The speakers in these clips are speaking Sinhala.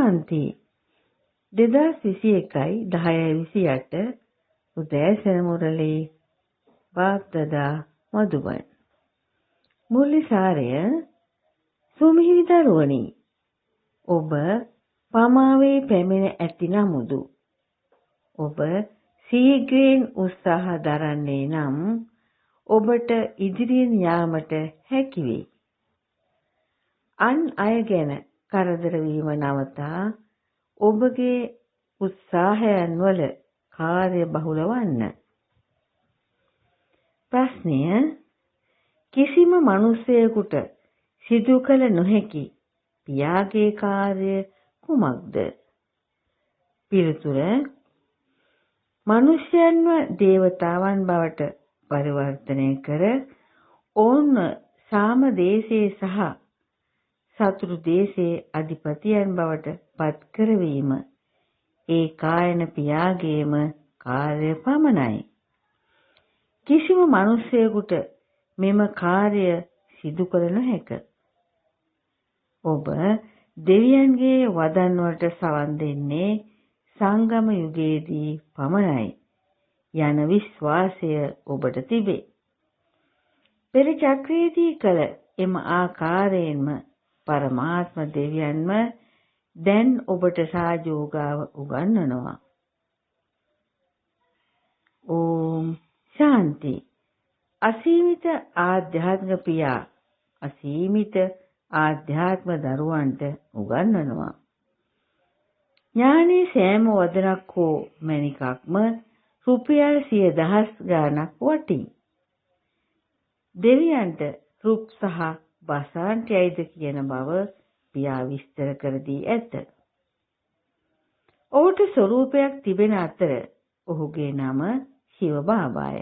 ශාන්ති 2021 10/28 උදෑසන මුරලී බාප්දදා මధుබන් මුල්ලි සාරය සුමිහිරි දරුවනි ඔබ පමාවේ පැමිණ ඇති නමුදු ඔබ සීඝ්‍රයෙන් උත්සාහ දරන්නේ නම් ඔබට ඉදිරියෙන් යාමට හැකි වේ. අන් අය ගැන කරදර වීම නවතා ඔබගේ උත්සාහයන් වල කාර්ය බහුල වන්න. ප්‍රශ්නය කිසිම මිනිසෙකුට සිදු කළ නොහැකි පියාගේ කාර්ය කුමක්ද? පිළිතුර මනුෂ්‍යයන්ව දේවතාවන් බවට පරිවර්තනය කර ඔවුන්ව සාම දේශයේ සහ සතුරු දේශයේ අධිපතියන් බවට පත් කරවීම ඒ කායන පියාගේම කාර්ය පමණයි. කිසිම මිනිසෙකුට මෙම කාර්ය සිදු කළ නොහැක. ඔබ දෙවියන්ගේ වදන් වලට සවන් දෙන්නේ සංගම යුගයේදී පමණයි යන විශ්වාසය ඔබට තිබේ. පෙර චක්‍රයේදී කළ එම ආකාරයෙන්ම පරමාත්ම දෙවියන්ම දැන් ඔබට සාජෝගාව උගන්වනවා. ඕම් ශාන්ති අසීමිත ආධ්‍යාත්මික පියා අසීමිත ආධ්‍යාත්ම දරුවන්ට උගන්වනවා. ඥානයේ සෑම වදනක් හෝ මණිකක්ම රුපියල් 100,000 ගාණක් වටී. දෙවියන්ට රුක් සහ බසන්ට යයිද කියන බව පියා විස්තර කර දී ඇත. ඔහුට ස්වරූපයක් තිබෙන අතර ඔහුගේ නම ශිව බාබාය.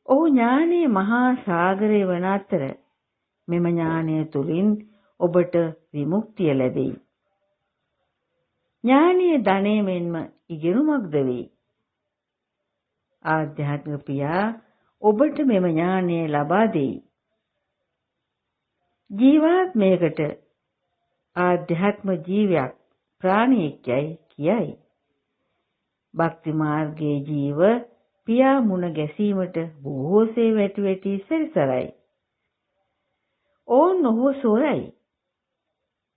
ඔහු ඥානයේ මහා සාගරය වන අතර මෙම ඥානය තුලින් ඔබට විමුක්තිය ලැබෙයි. ඥානීය ධනෙ මෙන්ම ඉගෙනුමක්ද වේ. ආධ්‍යාත්මික පියා ඔබට මෙම ඥානය ලබා දෙයි. ජීවාත්මයකට ආධ්‍යාත්ම ජීවයක් ප්‍රාණියෙක්යයි කියයි. භක්ති මාර්ගයේ ජීව පියා මුණ ගැසීමට බොහෝසේ වැටි සැරිසරයි. ඔවුන් ඔහු සොරයි.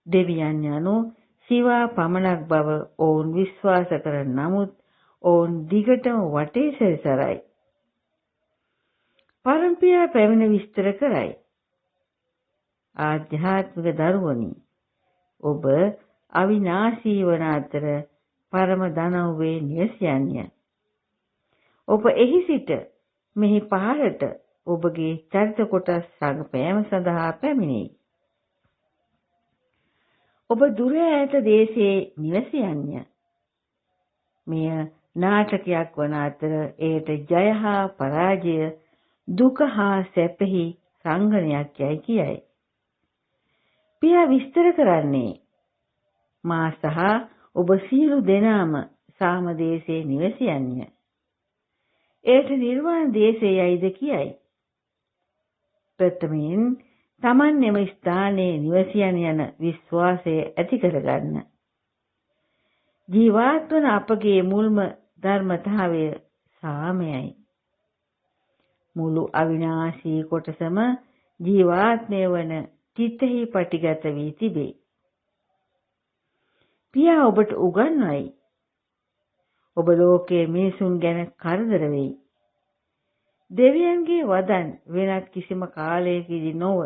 දෙවියන් යනු සිවා පමණක් බව ඔවුන් විශ්වාස කරන නමුත් ඔවුන් දිගටම වටේ සැරිසරයි. පරම්පියා පැමිණ විස්තර කරයි. ආධ්‍යාත්මික දරුවනි ඔබ අවිනාශී වන අතර පරම ධනව්වේ නිවසියන්ය. ඔබ එහි සිට මෙහි පහළට ඔබගේ චරිත කොටස් රඟපෑම සඳහා පැමිණෙයි. ඔබ දුර ඈත දේශයේ නිවසියන්ය. මෙය නාටකයක් වන අතර එයට ජය හා පරාජය දුක හා සැපෙහි රංගනයක් යයි කියයි. පියා විස්තර කරන්නේ මා සහ ඔබ සියලු දෙනාම සාම දේශයේ නිවසියන්ය. එයට නිර්වාණ දේශය යයිද කියයි. ප්‍රථමයෙන් තමන් එම ස්ථානයේ නිවසියන් යන විශ්වාසය ඇති කරගන්න. ජීවාත්මන අපගේ මුල්ම ධර්මතාවය සාමයයි. මුළු අවිනාශී කොටසම ජීවාත්මය වන චිත්තෙහි පටිගත වී තිබේ. පියා ඔබට උගන්වයි. ඔබ ලෝකයේ මිනිසුන් ගැන කරදර වෙයි. දෙවියන්ගේ වදන් වෙනත් කිසිම කාලයකදී නොව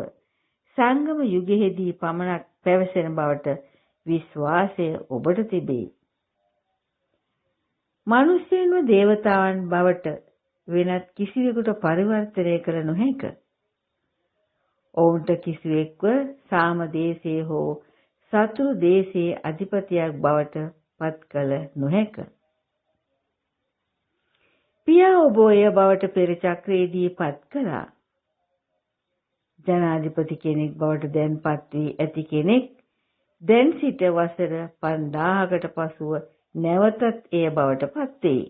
සංගම යුගයේදී පමණක් පැවසෙන බවට විශ්වාසය ඔබට තිබේ. මිනිසුන්ව දේවතාවන් බවට වෙනත් කිසිවෙකුට පරිවර්තනය කළ නොහැක. ඔවුන්ට කිසිවෙක්ව සාම දේශයේ හෝ සතුරු දේශයේ අධිපතියක් බවට පත් කළ නොහැක. පියා ඔබ එය බවට පෙර චක්‍රයේදී පත් කළා. ජනාධිපති කෙනෙක් බවට දැන් පත් වී ඇති කෙනෙක් දැන් සිට වසර 5000කට පසුව නැවතත් එය බවට පත් වේ.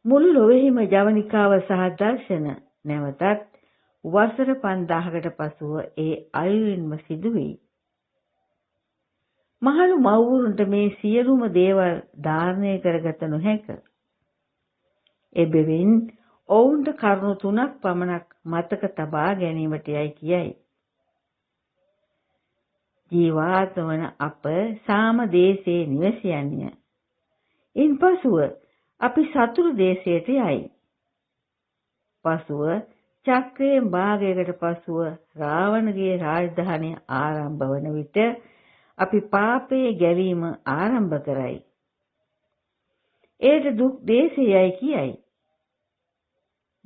මුළු ලොවෙහිම ජවනිකාව සහ දර්ශන නැවතත් වසර 5000කට පසුව ඒ අයුරින්ම සිදු වේ. මහලු මව්වරුන්ට මේ සියලුම දේවල් ධාරණය කරගත නොහැක. එබැවින් ඔවුන්ට කරුණු 3ක් පමණක් මතක තබා ගැනීමට යයි කියයි. ජීවාත්ම වන අප සාම දේශයේ නිවසියන්ය. ඉන්පසුව අපි සතුරු දේශයට යයි. පසුව චක්‍රයෙන් භාගයකට පසුව රාවණගේ රාජධානිය ආරම්භ වන විට අපි පාපයේ ගැවීම ආරම්භ කරයි. ඒට දුක් දේශයයි කියයි.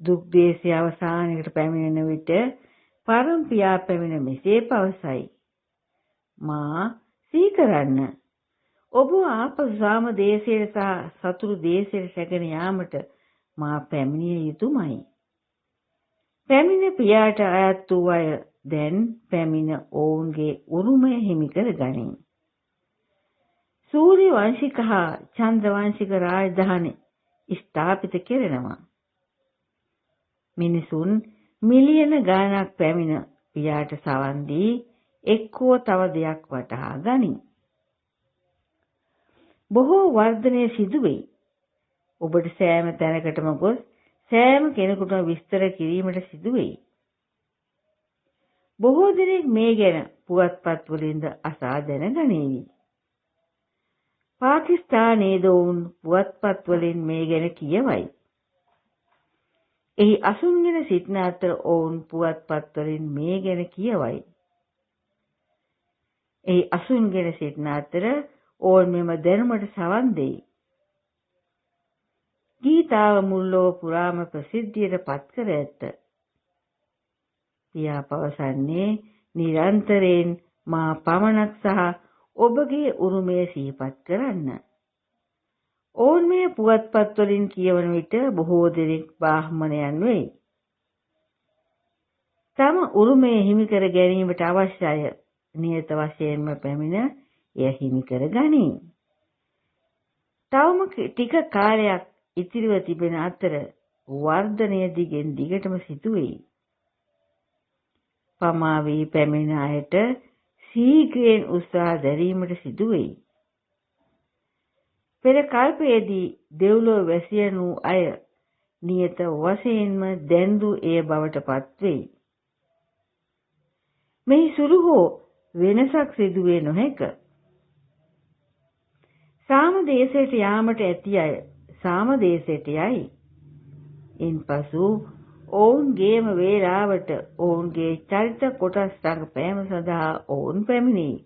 දුක් දේශය අවසානයකට පැමිණෙන විට පරම පියා පැමිණ මෙසේ පවසයි. මා සිහි කරන්න. ඔබ ආපසු සාම දේශයට සහ සතුරු දේශයට සැගෙන යාමට මා පැමිණිය යුතුමයි. පැමිණ පියාට අයත් වූ අය දැන් පැමිණ ඔවුන්ගේ උරුමය හිමි කර ගනී. සූර්ය වංශික හා චන්ද්‍ර වංශික රාජධානි ස්ථාපිත කෙරෙනවා. මිනිසුන් මිලියන ගණනක් පැමිණ පියාට සවන් දී එක්කෝ තව දෙයක් වටහා ගනී. බොහෝ වර්ධනය සිදු වෙයි. ඔබට සෑම තැනකටම ගොස් සෑම කෙනෙකුටම විස්තර කිරීමට සිදු වෙයි. බොහෝ දෙනෙක් මේ ගැන පුවත්පත් වලින්ද අසා දැනගනීවි. පාකිස්තානයේ දෝන් පුවත්පත් වලින් මේ ගැන කියවයි. එහි අසුන්ගෙන සිටින අතර ඔවුන් පුවත්පත් වලින් මේ ගැන කියවයි. එහි අසුන්ගෙන සිටින අතර ඔවුන් මෙම දැනුමට සවන් දෙයි. ගීතාව මුල්ලෝ පුරාම ප්‍රසිද්ධියට පත් කර ඇත. පියා පවසන්නේ නිරන්තරයෙන් මා පමණක් සහ ඔබගේ උරුමය සිහිපත් කරන්න. ඔවුන් මේ පුවත්පත් වලින් කියවන විට බොහෝ දෙනෙක් බ්‍රාහ්මණයන් වෙයි. තම උරුමය හිමි කර ගැනීමට අවශ්‍යය නියත වශයෙන්ම පැමිණ එය හිමි කර ගනී. තවම ටික කාලයක් ඉතිරිව තිබෙන අතර වර්ධනය දිගෙන් දිගටම සිදු වෙයි. පමා වී පැමිණ අයට සීඝ්‍රයෙන් උත්සාහ දැරීමට සිදු වෙයි. පෙර කල්පයේදී දෙව්ලොව වැසියන් වූ අය නියත වශයෙන්ම දැන්දු එය බවට පත් වෙයි. මෙහි සුළු හෝ වෙනසක් සිදුවේ නොහැක. සාම දේශයට යාමට ඇති අය සාම දේශයට යයි. ඉන්පසු ඔවුන්ගේම වේලාවට ඔවුන්ගේ චරිත කොටස් රඟපෑම සඳහා ඔවුන් පැමිණෙයි.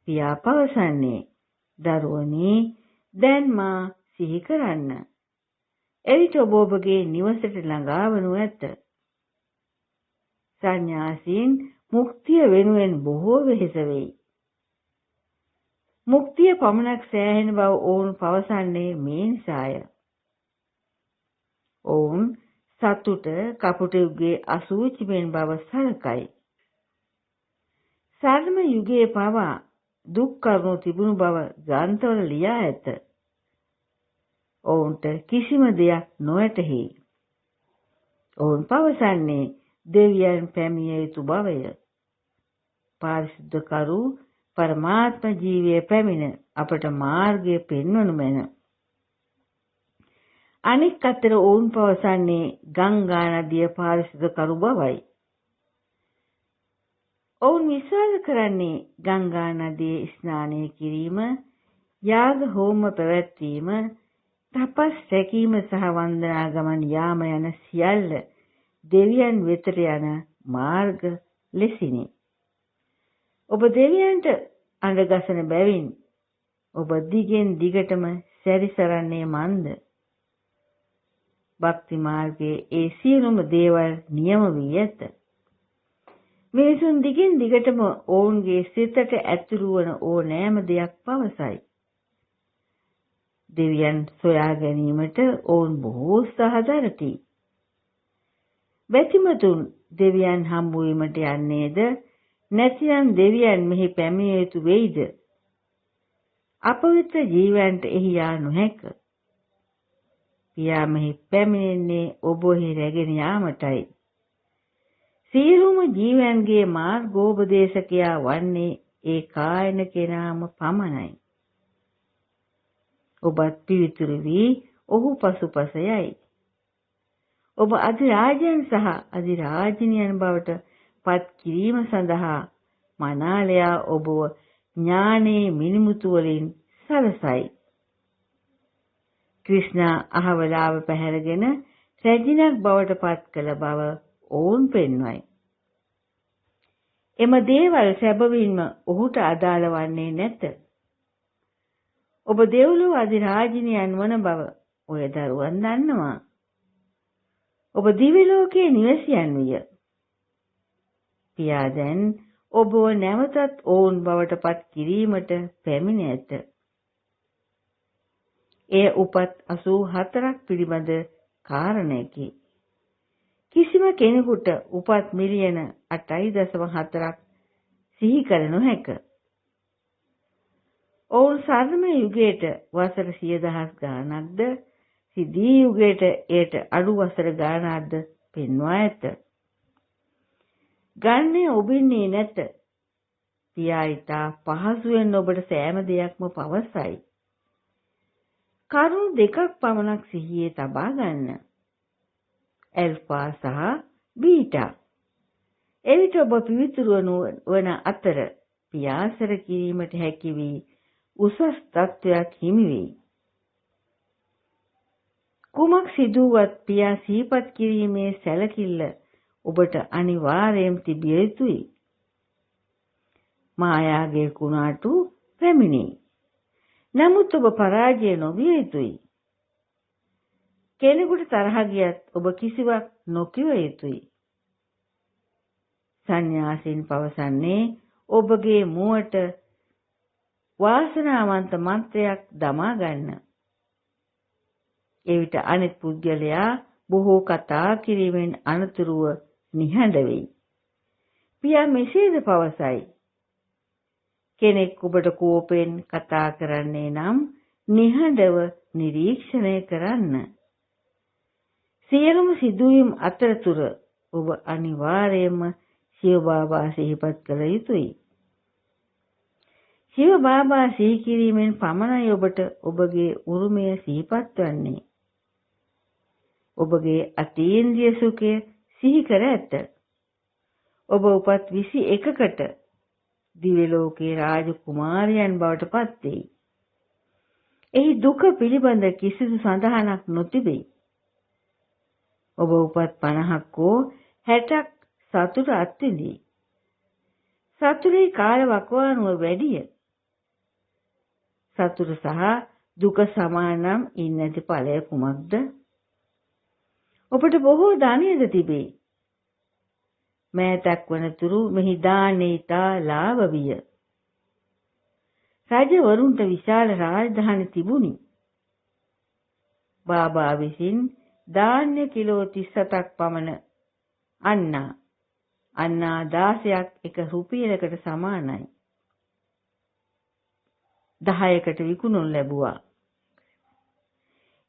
පියා පවසන්නේ දරුවනි දැන් මා සිහි කරන්න. එවිට ඔබ ඔබගේ නිවසට ළඟා වනු ඇත. සංඥාසීන් මුක්තිය වෙනුවෙන් බොහෝ වෙහෙස වෙයි. මුක්තිය පමණක් සෑහෙන බව ඔවුන් පවසන්නේ මේ නිසාය. ඔවුන් සතුට කපුටෙකුගේ අසුචිමෙන් බව සලකයි. සරම යුගයේ පවා දුක් කරුණු තිබුණු බව ග්‍රන්ථවල ලියා ඇත. ඔවුන්ට කිසිම දෙයක් නොඇතෙහි. ඔවුන් පවසන්නේ දෙවියන් පැමිණිය යුතු බවය. පාරිශුද්ධ කරු පරමාත්ම ජීවයේ පැමිණ අපට මාර්ගය පෙන්වනු මැන. අනෙක් අතර ඔවුන් පවසන්නේ ගංගා නදිය පාරිශුද්ධ කරු බවයි. ඔවුන් විශ්වාස කරන්නේ ගංගා නදියේ ස්නානය කිරීම, යාග හෝම පැවැත්වීම, තපස් රැකීම සහ වන්දනා ගමන් යාම යන සියල්ල දෙවියන් වෙතට යන මාර්ග ලෙසිනි. ඔබ දෙවියන්ට අඬගසන බැවින් ඔබ දිගෙන් දිගටම සැරිසරන්නේ මන්ද? භක්ති මාර්ගයේ ඒ සියලුම දේවල් නියම වී ඇත. මිනිසුන් දිගින් දිගටම ඔවුන්ගේ සිතට ඇතුළු වන ඕනෑම දෙයක් පවසයි. දෙවියන් සොයා ගැනීමට ඔවුන් බොහෝ උත්සාහ දරති. බැතිමතුන් දෙවියන් හම්බ වීමට යන්නේද නැතිනම් දෙවියන් මෙහි පැමිණිය යුතු වෙයිද? අපවිත්‍ර ජීවයන්ට එහි යා නොහැක. පියා මෙහි පැමිණෙන්නේ ඔබෙහි රැගෙන යාමටයි. සියලුම ජීවයන්ගේ මාර්ගෝපදේශකයා වන්නේ ඒ කායන කෙනාම පමණයි. ඔබත් පිවිතුරු වී ඔහු පසුපස යයි. ඔබ අධිරාජයන් සහ අධිරාජිනියන් බවට පත් කිරීම සඳහා මනාලයා ඔබව ඥානයේ මිනිමුතු වලින් සලසයි. ක්‍රිෂ්ණා අහවලාව පැහැරගෙන රැජිනක් බවට පත් කළ බව ඔවුන් පෙන්වයි. එම දේවල් සැබවින්ම ඔහුට අදාළ වන්නේ නැත. ඔබ දෙව්ලොව අධිරාජිනියන් වන බව ඔය දරුවන් දන්නවා. ඔබ දිව්‍ය ලෝකයේ නිවසියන් විය. පියා දැන් ඔබව නැවතත් ඔවුන් බවට පත් කිරීමට පැමිණ ඇත. එය උපත් 84ක් පිළිබඳ කාරණයකි. කිසිම කෙනෙකුට උපත් මිලියන 8.4ක් සිහි කළ නොහැක. ඔවුන් සර්ම යුගයට වසර 100,000 ගාණක්ද සිදී යුගයට එයට අඩු වසර ගාණක්ද පෙන්වා ඇත. ගන්නේ ඔබින්නේ නැත. පියා ඊතා පහසුවෙන් ඔබට සෑම දෙයක්ම පවසයි. කරුණු දෙකක් පමණක් සිහියේ තබා ගන්න. ඇල්ෆා සහ බීටා. එවිට ඔබ පිවිතුරු වන අතර පියාසර කිරීමට හැකි වී උසස් තත්වයක් හිමි වෙයි. කුමක් සිදුවත් පියා සිහිපත් කිරීමේ සැලකිල්ල ඔබට අනිවාර්යයෙන් තිබිය යුතුයි. මායාගේ කුණාටු පැමිණේ. නමුත් ඔබ පරාජය නොවිය යුතුයි. කෙනෙකුට තරහ ගියත් ඔබ කිසිවක් නොකිය යුතුයි. සන්‍යාසීන් පවසන්නේ ඔබගේ මුවට වාසනාවන්ත මන්ත්‍රයක් දමා ගන්න. එවිට අනිත් පුද්ගලයා බොහෝ කතා කිරීමෙන් අනතුරුව නිහඬ වෙයි. පියා මෙසේද පවසයි. කෙනෙක් ඔබට කෝපෙන් කතා කරන්නේ නම් නිහඬව නිරීක්ෂණය කරන්න. සියලුම සිදුවීම් අතරතුර ඔබ අනිවාර්යයෙන්ම ශිව බාබා සිහිපත් කළ යුතුයි. ශිව බාබා සිහි කිරීමෙන් පමණයි ඔබට ඔබගේ උරුමය සිහිපත් වන්නේ. ඔබගේ අතීන්ද්‍රිය සුඛය සිහි කර ඇත. ඔබ උපත් 21කට දිව්‍ය ලෝකයේ රාජකුමාරයන් බවට පත් වෙයි. එහි දුක පිළිබඳ කිසිදු සඳහනක් නොතිබේ. ඔබ උපත් 50ක් හෝ 60ක් සතුට අත්විඳී. සතුටේ කාල වකවානුව වැඩිය. සතුට සහ දුක සමානම් ඉන්නති ඵලය කුමක්ද? ඔබට බොහෝ ධනයද තිබේ. මෑතක් වනතුරු මෙහි දානේ ඉතා ලාභ විය. රජවරුන්ට විශාල රාජධානි තිබුණි. බාබා විසින් ධාන්‍ය කිලෝ 37ක් පමණ අන්නා 16ක් එක රුපියලකට සමානයි. 10කට විකුණුම් ලැබුවා.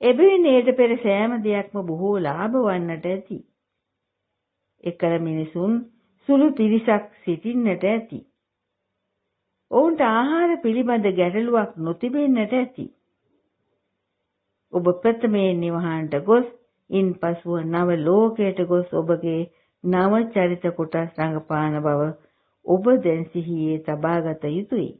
එබැවින් එයට පෙර සෑම දෙයක්ම බොහෝ ලාභ වන්නට ඇති. එකල මිනිසුන් සුළු පිරිසක් සිටින්නට ඇති. ඔවුන්ට ආහාර පිළිබඳ ගැටලුවක් නොතිබෙන්නට ඇති. ඔබ ප්‍රථමයෙන් නිවහනට ගොස් ඉන්පසුව නව ලෝකයට ගොස් ඔබගේ නව චරිත කොටස් රඟපාන බව ඔබ දැන් සිහියේ තබාගත යුතුයි.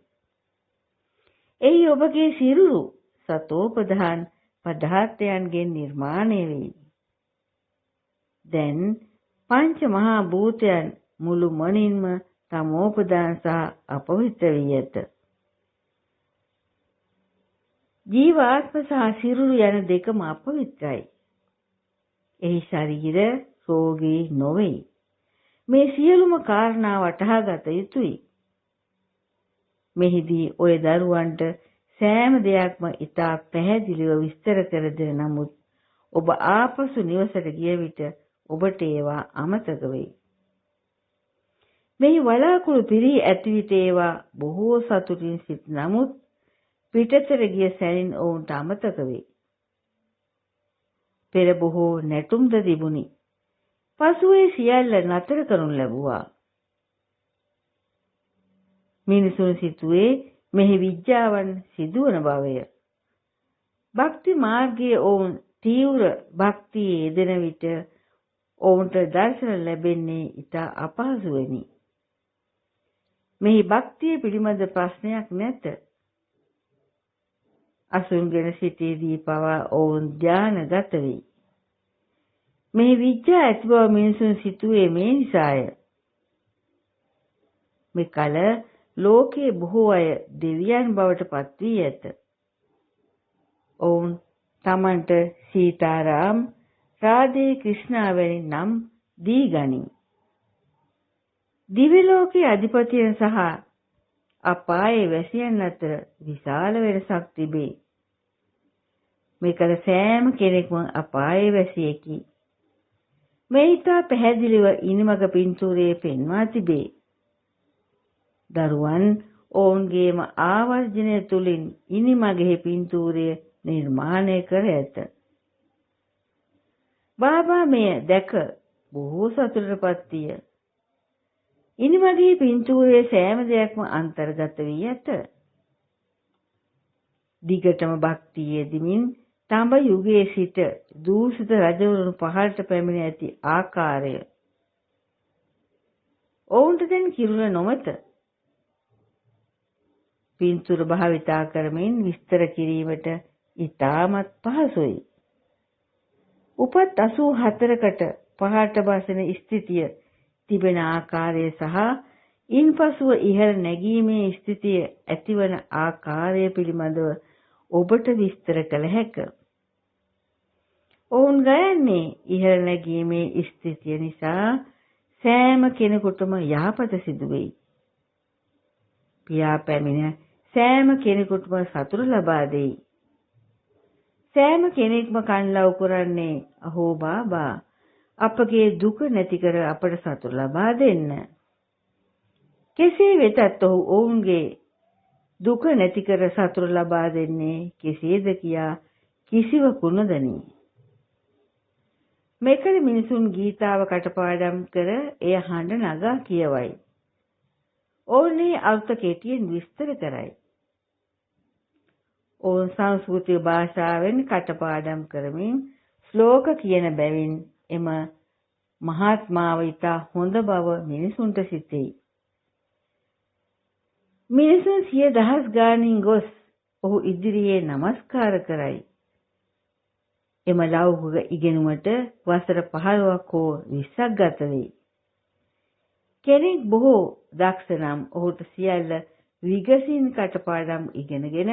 එයි ඔබගේ සිරුරු සතෝපදාන පදාර්ථයන්ගෙන් නිර්මාණය වෙයි. දැන් පංච මහා භූතයන් මුළු මනින්ම තමෝපදාන සහ අපවිත්‍ර වී ඇත. ජීවාත්ම සහ සිරුරු යන දෙකම අපවිත්‍රයි. එහි ශරීර රෝගී නොවේ. මේ සියලුම කාරණා වටහා ගත යුතුයි. මෙහිදී ඔය දරුවන්ට සෑම දෙයක්ම ඉතා පැහැදිලිව විස්තර කර දෙන නමුත් ඔබ ආපසු නිවසට ගිය විට ඔබට ඒවා අමතක වෙයි. මේ වලාකුළු පිරී ඇති විට ඒවා බොහෝ සතුටින් සිට නමුත් පිටතට ගිය සැනින් ඔවුන්ට අමතක වෙයි. පෙර බොහෝ නැටුම්ද තිබුණි. පසුව ඒ සියල්ල නතර කරනු ලැබුවා. මිනිසුන් සිතුවේ මෙහි විද්‍යාවන් සිදුවන බවය. භක්ති මාර්ගයේ ඔවුන් තීව්‍ර භක්තියේ යෙදෙන විට ඔවුන්ට දර්ශන ලැබෙන්නේ ඉතා අපහසුවෙනි. මෙහි භක්තිය පිළිබඳ ප්‍රශ්නයක් නැත. අසුන්ගෙන සිටීදී පවා ඔවුන් ධානයගත වෙයි. මෙහි විද්‍යා ඇති බව මිනිසුන් සිතුවේ මේ නිසාය. මෙකල ලෝකයේ බොහෝ අය දෙවියන් බවට පත් වී ඇත. ඔවුන් තමන්ට සීතාරාම්, රාධේ, ක්‍රිෂ්ණා වැනි නම් දී ගනී. දිව්‍ය ලෝකයේ අධිපතියන් සහ අපායේ වැසියන් අතර විශාල වෙනසක් තිබේ. මේකල සෑම කෙනෙක්ම අපායේ වැසියෙකි. මේ ඉතා පැහැදිලිව ඉනිමග පින්තූරයේ පෙන්වා තිබේ. දරුවන් ඔවුන්ගේම ආවර්ජනය තුළින් ඉනිමගෙහි පින්තූරය නිර්මාණය කර ඇත. බාබා මෙය දැක බොහෝ සතුටටපත් විය. ඉනිමගෙහි පින්තූරයේ සෑම දෙයක්ම අන්තර්ගත වී ඇත. දිගටම භක්තිය යෙදමින් තඹ යුගයේ සිට දූෂිත රජවරුන් පහළට පැමිණ ඇති ආකාරය ඔවුන්ට දැන් කිරුළ නොමැත. පින්තූර භාවිතා කරමින් විස්තර කිරීමට ඉතාමත් පහසුයි. උපත් 84කට පහළට බසින ස්ථිතිය තිබෙන ආකාරය සහ ඉන්පසුව ඉහළ නැගීමේ ස්ථිතිය ඇතිවන ආකාරය පිළිබඳව ඔබට විස්තර කළ හැක. ඔවුන් ගයන්නේ ඉහළ නැගීමේ ස්ථිතිය නිසා සෑම කෙනෙකුටම යහපත සිදු වෙයි. පියා පැමිණ සෑම කෙනෙකුටම සතුට ලබා දෙයි. සෑම කෙනෙක්ම කන්ලව් කරන්නේ අහෝ බාබා අපගේ දුක නැති කර අපට සතුට ලබා දෙන්න. කෙසේ වෙතත් ඔවුන්ගේ දුක නැති කර සතුට ලබා දෙන්නේ කෙසේද කියා කිසිවකු නොදනී. මේකල මිනිසුන් ගීතාව කටපාඩම් කර එය හඬ නගා කියවයි. ඔවුනේ අර්ථ කෙටියෙන් විස්තර කරයි. ඔවුන් සංස්කෘතික භාෂාවෙන් කටපාඩම් කරමින් ශ්ලෝක කියන බැවින් එම මහාත්මාව ඉතා හොඳ බව මිනිසුන්ට සිතෙයි. මිනිසුන් 100,000 ගාණින් ගොස් ඔහු ඉදිරියේ নমස්කාර කරයි. එම ලෞකික ඉගෙනුමට වසර 15ක් හෝ 20ක් ගත වෙයි. කෙනෙක් බොහෝ දක්ෂ නම් ඔහුට සියල්ල විගසින් කටපාඩම් ඉගෙනගෙන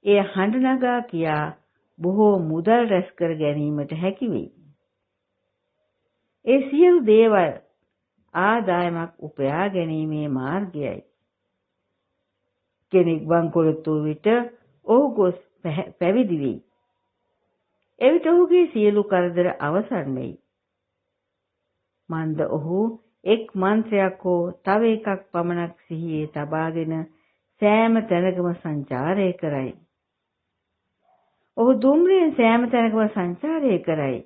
එය හඬ නගා කියා බොහෝ මුදල් රැස් කර ගැනීමට හැකි වෙයි. ඒ සියලු දේවල් ආදායමක් උපයා ගැනීමේ මාර්ගයයි. කෙනෙක් වංකොලොත් වූ විට ඔහු ගොස් පැවිදි වෙයි. එවිට ඔහුගේ සියලු කරදර අවසන් වෙයි. මන්ද ඔහු එක් මන්ත්‍රයක් හෝ තව එකක් පමණක් සිහියේ තබාගෙන සෑම තැනකම සංචාරය කරයි. ඔහු දුම්රියෙන් සෑම තැනකම සංචාරය කරයි.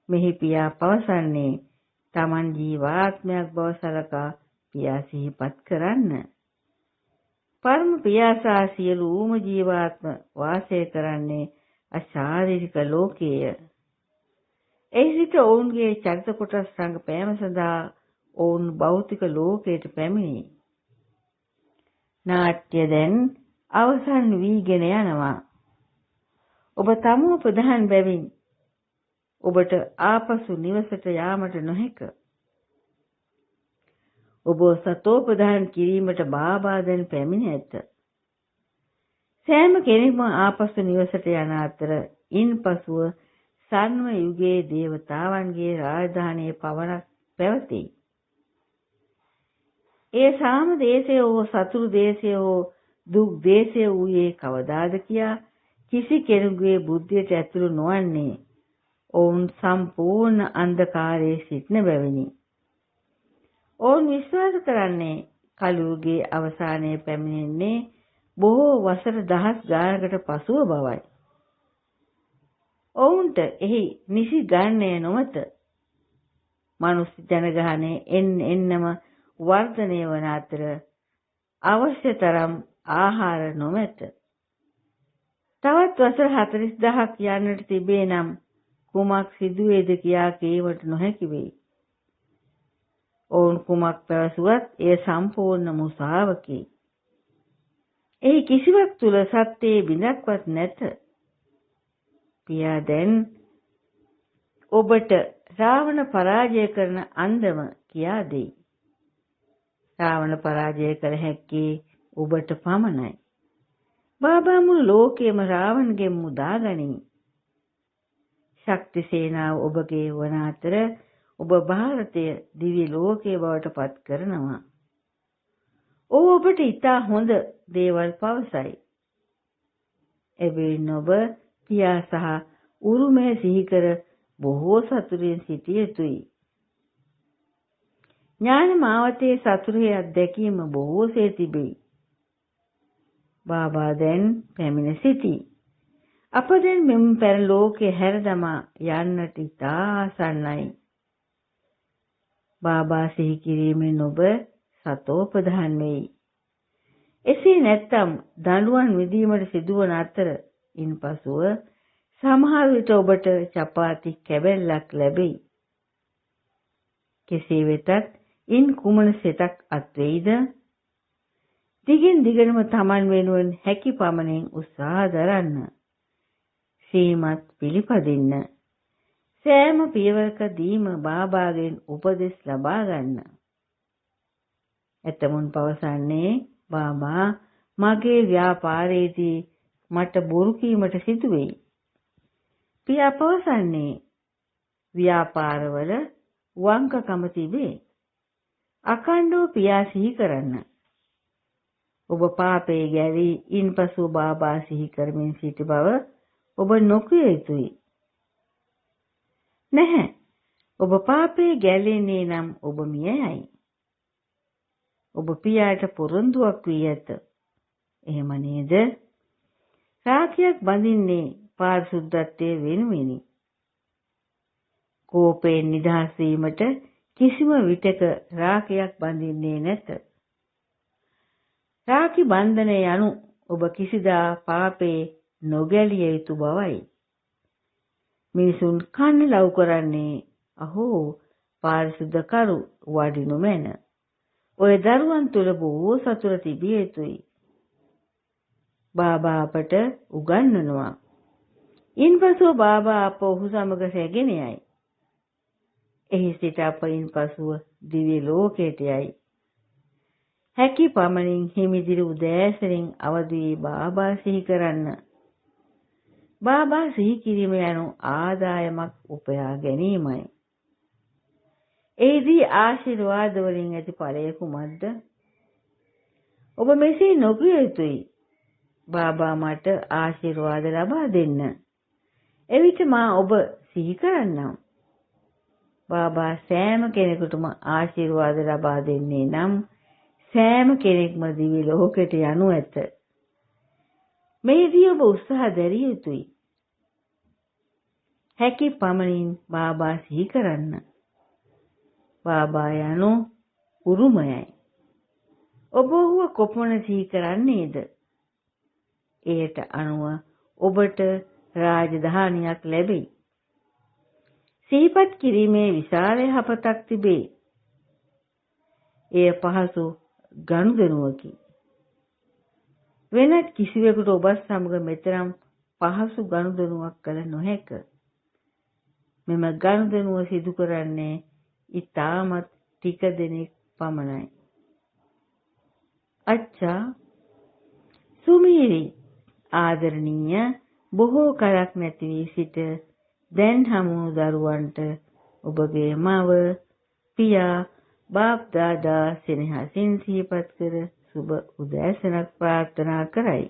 මෙහි පියා පවසන්නේ තමන් ජීවාත්මයක් බව සලකා පියා සිහිපත් කරන්න. පරම පියාසා සියලුම ජීවාත්ම වාසය කරන්නේ අශාරීරික ලෝකයේය. එහි සිට ඔවුන්ගේ චරිත කොටස් රංගපෑම සඳහා ඔවුන් භෞතික ලෝකයට පැමිණි. නාට්‍ය දැන් අවසන් වීගෙන යනවා. ඔබ තමෝ ප්‍රධාන බැවින් ඔබට ආපසු නිවසට යාමට නොහැක. ඔබ සතෝ ප්‍රධාන කිරීමට බාබා දැන් පැමිණ ඇත. සෑම කෙනෙක්ම ආපසු නිවසට යන අතර ඉන්පසුව සන්ව යුගයේ දේවතාවන්ගේ රාජධානියේ පවරක් පැවතී. ඒ සාම දේශය හෝ සතුරු දේශය හෝ දුක් දේශය වූයේ කවදාද කියා කිසි කෙනෙකුගේ බුද්ධියට ඇතුළු නොවන්නේ ඔවුන් සම්පූර්ණ අන්ධකාරයේ සිටින බැවිනි. ඔවුන් විශ්වාස කරන්නේ කලුගේ අවසානයේ පැමිණෙන්නේ බොහෝ වසර දහස් ගානකට පසුව බවයි. ඔවුන්ට එහි නිසි ගණනය නොමැත. මනුස්ස ජනගහනය එන්නම වර්ධනය වන අතර අවශ්‍ය තරම් ආහාර නොමැත. තවත් වසර 40000ක් යන්නට තිබේ නම් කුමක් සිදුවේද කියා කීමට නොහැකි වෙයි. ඔවුන් කුමක් පැවසුවත් එය සම්පූර්ණ මුසාවකි. එහි කිසිවක් තුල සත්‍යයේ බිඳක්වත් නැත. පියා දැන් ඔබට රාවණ පරාජය කරන අන්දම කියා දෙයි. රාවණ පරාජය කළ හැක්කේ ඔබට පමණයි. බාබා මුළු ලෝකයේම රාවණගෙන් මුදා ගනිමි. ශක්ති සේනාව ඔබගේ වන අතර ඔබ ಭಾರತය දිව්‍ය ලෝකයේ බවට පත් කරනවා. ඔබට ඉතා හොඳ දේවල් පවසයි. එබැවින් ඔබ පියා සහ උරුමය සිහි කර බොහෝ සතුටින් සිටිය යුතුයි. ඥාන මාවතේ සතුටේ අත්දැකීම බොහෝසේ තිබේ. බාබා දැන් පැමිණ සිටී. අප දැන් මෙම පෙර ලෝකයේ හැරදමා යන්නට ඉතා ආසන්නයි. බාබා සිහි කිරීමෙන් ඔබ සතෝපදාන් වෙයි. එසේ නැත්නම් දඬුවම් විදීමට සිදුවන අතර ඉන්පසුව සමහර විට ඔබට චපාති කැබැල්ලක් ලැබෙයි. කෙසේ වෙතත් ඉන් කුමන සිතක් අත්වෙයිද? දිගින් දිගටම Taman වෙනුවෙන් හැකි පමණින් උත්සාහ දරන්න. සීමත් පිළිපදින්න. සෑම පියවරකදීම බාබාගෙන් උපදෙස් ලබා ගන්න. එතමුන් පවසන්නේ බාබා මගේ ව්‍යාපාරයේදී මට බොරු කීමට සිදු වෙයි. පියා පවසන්නේ ව්‍යාපාරවල වංකකම තිබේ. අකණ්ඩව පියා සිහි කරන්න. ඔබ පාපේ ගැලී ඉන්පසු බාබා සිහි කරමින් සිටි බව ඔබ නොකිය යුතුයි. නැහැ. ඔබ පාපේ ගැලෙන්නේ නම් ඔබ මිය යයි. ඔබ පියාට පොරොන්දුවක් වී ඇත. එහෙම නේද? රාඛියක් බඳින්නේ පාරිශුද්ධත්වයේ වෙනුවෙනි. කෝපයෙන් නිදහස් වීමට කිසිම විටක රාඛියක් බඳින්නේ නැත. රාඛි බන්ධනය යනු ඔබ කිසිදා පාපේ නොගැලිය යුතු බවයි. මිනිසුන් කන්න ලව් කරන්නේ අහෝ පාරිශුද්ධ කරු වඩිනු මැන. ඔය දරුවන් තුල බොහෝ සතුට තිබිය යුතුයි. බාබා අපට උගන්වනවා. ඉන්පසු බාබා අප ඔහු සමග රැගෙන යයි. එහි සිට අප ඉන්පසුව දිව්‍ය ලෝකයට යයි. හැකි පමණින් හිමිදිරි උදෑසනින් අවදි වී බාබා සිහි කරන්න. බාබා සිහි කිරීම යනු ආදායමක් උපයා ගැනීමයි. එහිදී ආශිර්වාද වලින් ඇති ඵලය කුමක්ද? ඔබ මෙසේ නොකිය යුතුයි. බාබා මට ආශිර්වාද ලබා දෙන්න. එවිට මා ඔබ සිහි කරන්නම්. බාබා සෑම කෙනෙකුටම ආශිර්වාද ලබා දෙන්නේ නම් සෑම කෙනෙක්ම දිවි ලෝකයට යනු ඇත. මේදී ඔබ උත්සාහ දැරිය යුතුයි. හැකි පමණින් බාබා සිහි කරන්න. බාබා යනු උරුමයයි. ඔබ ඔහුව කොපමණ සිහි කරන්නේද? එයට අනුව ඔබට රාජධානියක් ලැබෙයි. සිහිපත් කිරීමේ විශාල යහපතක් තිබේ. එය පහසු ගනුදෙනුවකි. වෙනත් කිසිවෙකුට ඔබ සමග මෙතරම් පහසු ගනුදෙනුවක් කළ නොහැක. මෙම ගනුදෙනුව සිදු කරන්නේ ඉතාමත් ටික දෙනෙක් පමණයි. අච්චා සුමීරි ආදරණීය බොහෝ කලක් නැති වී සිට දැන් හමු දරුවන්ට ඔබගේ මව පියා බාප් දාදා සෙනෙහසින් සිහිපත් කර සුබ උදෑසනක් ප්‍රාර්ථනා කරයි.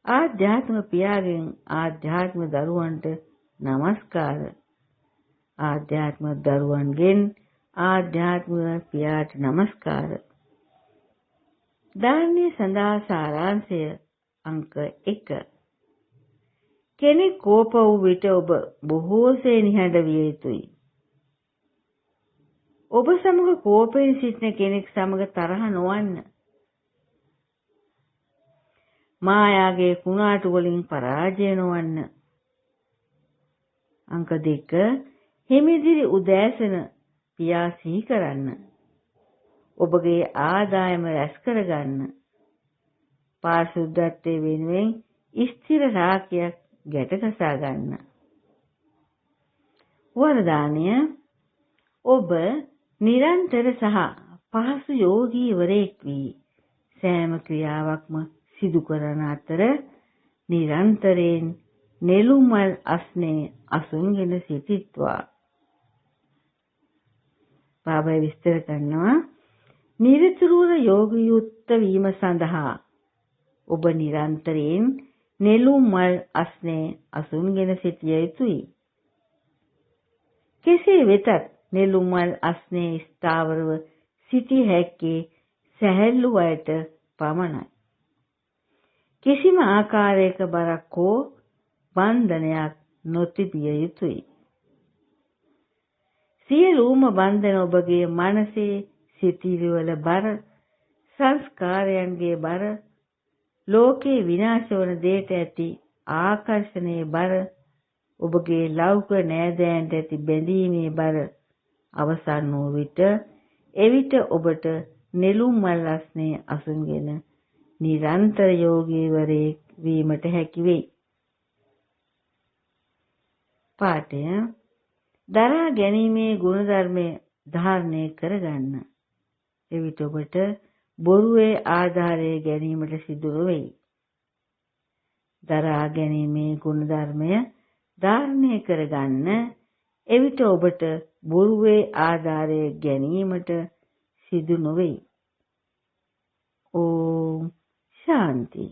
ආධ්‍යාත්ම පියාගෙන් ආධ්‍යාත්ම දරුවන්ට নমස්කාර. ආධ්‍යාත්ම දරුවන්ගෙන් ආධ්‍යාත්ම පියාට নমස්කාර. දානීය සඳහා සාරාංශය අංක 1. කෙනෙක් කෝප වූ විට ඔබ බොහෝසේ නිහඬ විය යුතුයි. ඔබ සමග කෝපයෙන් සිටින කෙනෙක් සමග තරහ නොවන්න. මායාගේ කුණාටු වලින් පරාජය නොවන්න. අංක 2 හිමිදිරි උදෑසන පියා සිහි කරන්න. ඔබගේ ආදායම රැස් කරගන්න. පාරිශුද්ධත්වයේ වෙනුවෙන් ස්ථිර රාකියක් ගැටගසා ගන්න. වරදානය ඔබ නිරන්තර සහ පහසු යෝගීවරයෙක් වී සෑම ක්‍රියාවක්ම සිදු කරන අතර නිරන්තරයෙන් නෙළුම්මල් අස්නේ අසුන්ගෙන සිටිත්වා. බාබා විස්තර කරනවා නිරතුරුව යෝගයුක්ත වීම සඳහා ඔබ නිරන්තරයෙන් නෙළුම්මල් අස්නේ අසුන්ගෙන සිටිය යුතුයි. කෙසේ වෙතත් නෙළුම්මල් අස්නේ ස්ථාවරව සිටිය හැක්කේ සැහැල්ලු අයට පමණයි. කිසිම ආකාරයක බරක් හෝ බන්ධනයක් නොතිබිය යුතුයි. සියලුම බන්ධන ඔබගේ මනසේ සිතිවිලිවල බර, සංස්කාරයන්ගේ බර, ලෝකේ විනාශ වන දේට ඇති ආකර්ෂණයේ බර, ඔබගේ ලෞකික නෑදෑයන්ට ඇති බැඳීමේ බර අවසන් වූ විට එවිට ඔබට නෙළුම්මල් අස්නේ අසුන්ගෙන නිරන්තර යෝගීවරයෙක් වීමට හැකි වෙයි. පාඨය දරා ගැනීමේ ගුණධර්මය ධාරණය කරගන්න. එවිට ඔබට බොරුවේ ආධාරය ගැනීමට සිදු නොවේ. දරා ගැනීමේ ගුණධර්මය ධාරණය කරගන්න. එවිට ඔබට බොරුවේ ආධාරය ගැනීමට සිදු නොවේ. ඕම් ශාන්ති.